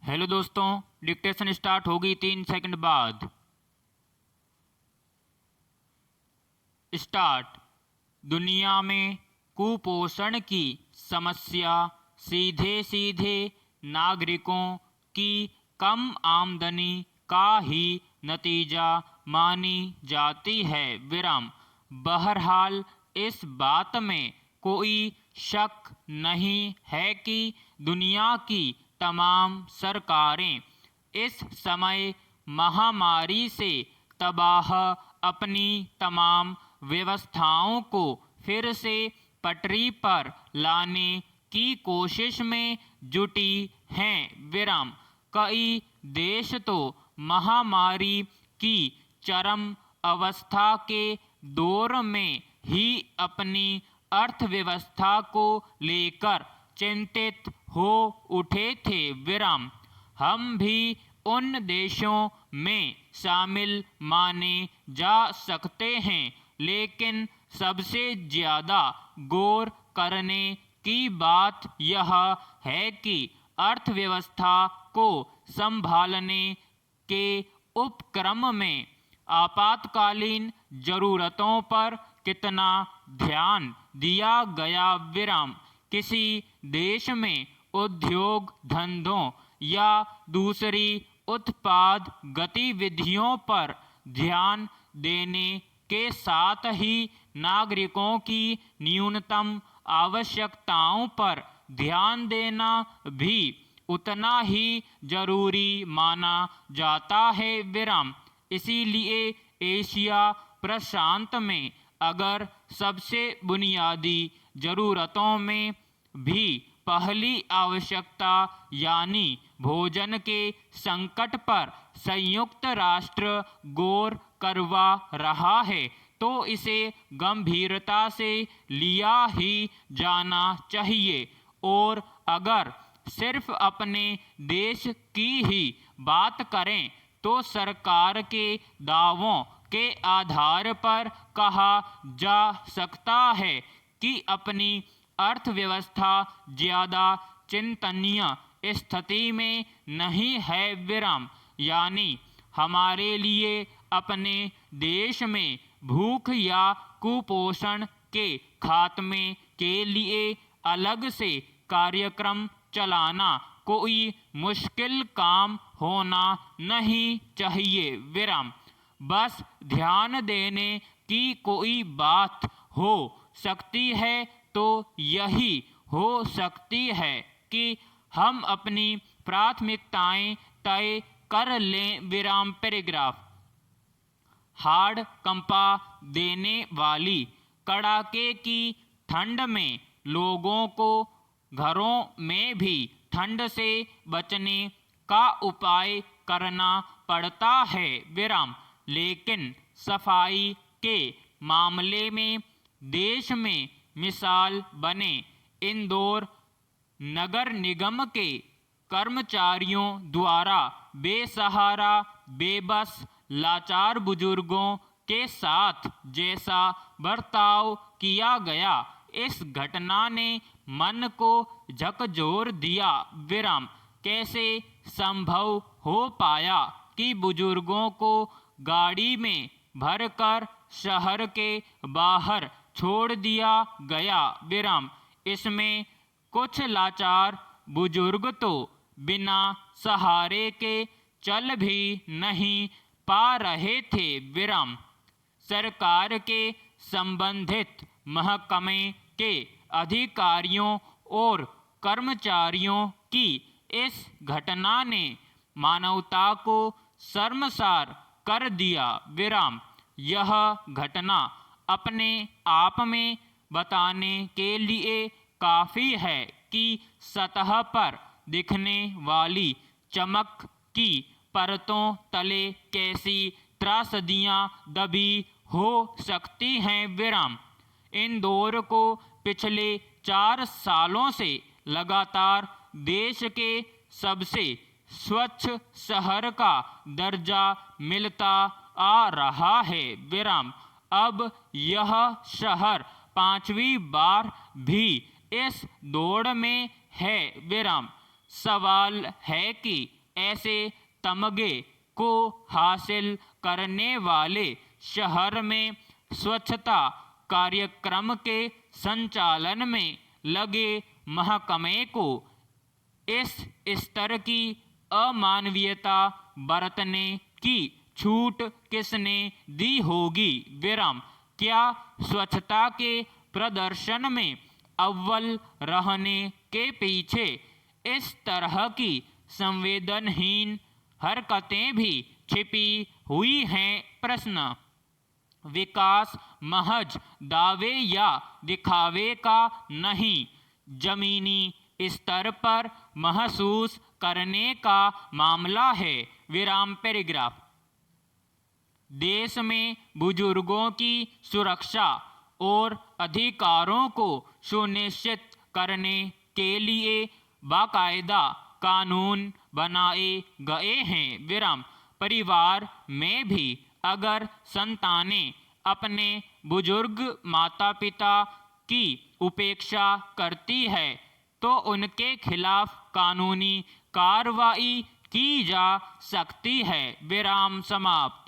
Hello दोस्तों, dictation start होगी 3 second बाद। स्टार्ट। दुनिया में कुपोषण की समस्या सीधे सीधे नागरिकों की कम आमदनी का ही नतीजा मानी जाती है। बहरहाल इस बात में कोई शक नहीं है कि दुनिया की तमाम सरकारें इस समय महामारी से तबाह अपनी तमाम व्यवस्थाओं को फिर से पटरी पर लाने की कोशिश में जुटी हैं। कई देश तो महामारी की चरम अवस्था के दौर में ही अपनी अर्थव्यवस्था को लेकर चिंतित हो उठे थे। हम भी उन देशों में शामिल माने जा सकते हैं, लेकिन सबसे ज़्यादा गौर करने की बात यह है कि अर्थव्यवस्था को संभालने के उपक्रम में आपातकालीन ज़रूरतों पर कितना ध्यान दिया गया। किसी देश में उद्योग धंधों या दूसरी उत्पाद गतिविधियों पर ध्यान देने के साथ ही नागरिकों की न्यूनतम आवश्यकताओं पर ध्यान देना भी उतना ही जरूरी माना जाता है। इसीलिए एशिया प्रशांत में अगर सबसे बुनियादी ज़रूरतों में भी पहली आवश्यकता यानी भोजन के संकट पर संयुक्त राष्ट्र गौर करवा रहा है, तो इसे गंभीरता से लिया ही जाना चाहिए। और अगर सिर्फ अपने देश की ही बात करें तो सरकार के दावों के आधार पर कहा जा सकता है कि अपनी अर्थव्यवस्था ज़्यादा चिंतनीय स्थिति में नहीं है। यानी हमारे लिए अपने देश में भूख या कुपोषण के खात्मे के लिए अलग से कार्यक्रम चलाना कोई मुश्किल काम होना नहीं चाहिए। बस ध्यान देने की कोई बात हो सकती है तो यही हो सकती है कि हम अपनी प्राथमिकताएं तय कर लें। पैराग्राफ। हाड़ कंपा देने वाली कड़ाके की ठंड में लोगों को घरों में भी ठंड से बचने का उपाय करना पड़ता है। लेकिन सफाई के मामले में देश में मिसाल बने इंदौर नगर निगम के कर्मचारियों द्वारा बेसहारा बेबस लाचार बुजुर्गों के साथ जैसा बर्ताव किया गया, इस घटना ने मन को झकझोर दिया। कैसे संभव हो पाया कि बुजुर्गों को गाड़ी में भरकर शहर के बाहर छोड़ दिया गया। इसमें कुछ लाचार बुजुर्ग तो बिना सहारे के चल भी नहीं पा रहे थे। सरकार के संबंधित महकमे के अधिकारियों और कर्मचारियों की इस घटना ने मानवता को शर्मसार कर दिया। यह घटना अपने आप में बताने के लिए काफ़ी है कि सतह पर दिखने वाली चमक की परतों तले कैसी त्रासदियां दबी हो सकती हैं। इंदौर को पिछले 4 सालों से लगातार देश के सबसे स्वच्छ शहर का दर्जा मिलता आ रहा है। अब यह शहर 5वीं बार भी इस दौड़ में है। सवाल है कि ऐसे तमगे को हासिल करने वाले शहर में स्वच्छता कार्यक्रम के संचालन में लगे महकमे को इस स्तर की अमानवीयता बरतने की छूट किसने दी होगी? विराम। क्या स्वच्छता के प्रदर्शन में अव्वल रहने के पीछे इस तरह की संवेदनहीन हरकतें भी छिपी हुई हैं? प्रश्न। विकास महज दावे या दिखावे का नहीं, जमीनी स्तर पर महसूस करने का मामला है। विराम। पैराग्राफ। देश में बुजुर्गों की सुरक्षा और अधिकारों को सुनिश्चित करने के लिए बाकायदा कानून बनाए गए हैं। विराम। परिवार में भी अगर संतानें अपने बुजुर्ग माता पिता की उपेक्षा करती है तो उनके खिलाफ कानूनी कार्रवाई की जा सकती है। विराम समाप्त।